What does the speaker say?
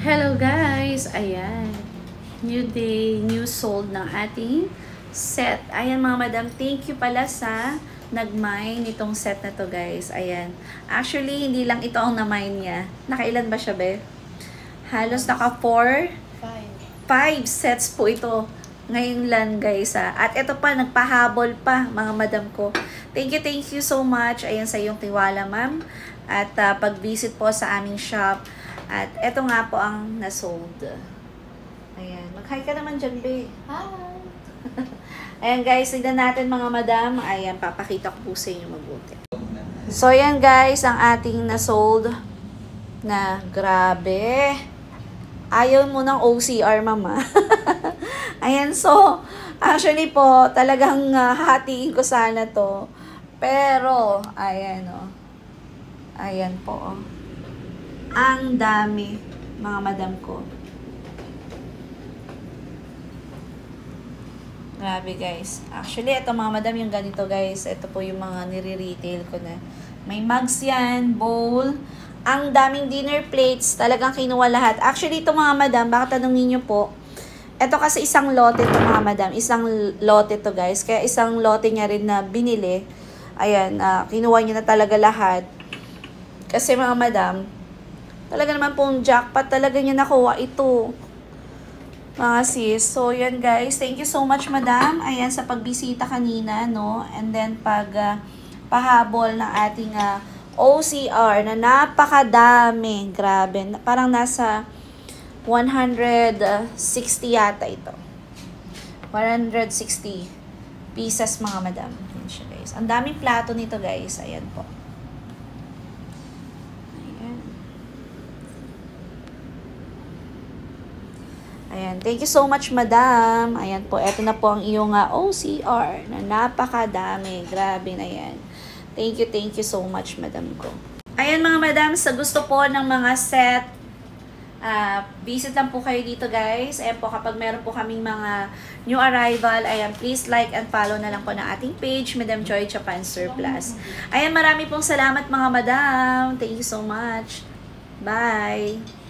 Hello guys! Ayan. New day, new sold ng ating set. Ayan mga madam, thank you pala sa nag-mine nitong set na to guys. Ayan. Actually, hindi lang ito ang na-mine niya. Nakailan ba siya be? Halos naka 5 sets po ito. Ngayon lang guys ha. At ito pa, nagpahabol pa mga madam ko. Thank you so much. Ayan sa iyong tiwala ma'am. At pag-visit po sa aming shop. At eto nga po ang nasold. Ayan. Mag-hi ka naman dyan, be. Hi! Ayan guys, tignan natin mga madam. Ayan, papakita ko po sa inyo mabuti. So ayan guys, ang ating nasold na grabe. Ayaw mo ng OCR, mama. Ayan, so actually po, talagang hahatiin ko sana to. Pero, ayan o. Ayan po o. Ang dami, mga madam ko. Grabe guys. Actually, ito mga madam, yung ganito guys. Ito po yung mga nire-retail ko na. May mugs yan, bowl. Ang daming dinner plates. Talagang kinuha lahat. Actually, ito mga madam, baka tanungin nyo po. Ito kasi isang lote to mga madam. Isang lote to guys. Kaya isang lote niya rin na binili. Ayan, kinuha niya na talaga lahat. Kasi mga madam, talaga naman pong jackpot. Talaga niya nakuha ito. Mga sis. So, yan guys. Thank you so much, madam. Ayan, sa pagbisita kanina, no? And then, pahabol ng ating OCR na napakadami. Grabe. Parang nasa 160 yata ito. 160 pieces, mga madam. Ayan siya, guys. Ang daming plato nito, guys. Ayan po. Ayan, thank you so much, madam. Ayan po, eto na po ang iyong OCR na napakadami. Grabe na yan. Thank you so much, madam ko. Ayan mga madam, sa gusto po ng mga set, visit lang po kayo dito guys. Ayan po, kapag meron po kaming mga new arrival, ayan, please like and follow na lang po ng ating page, Madam Joy Japan Surplus. Ayan, marami pong salamat mga madam. Thank you so much. Bye!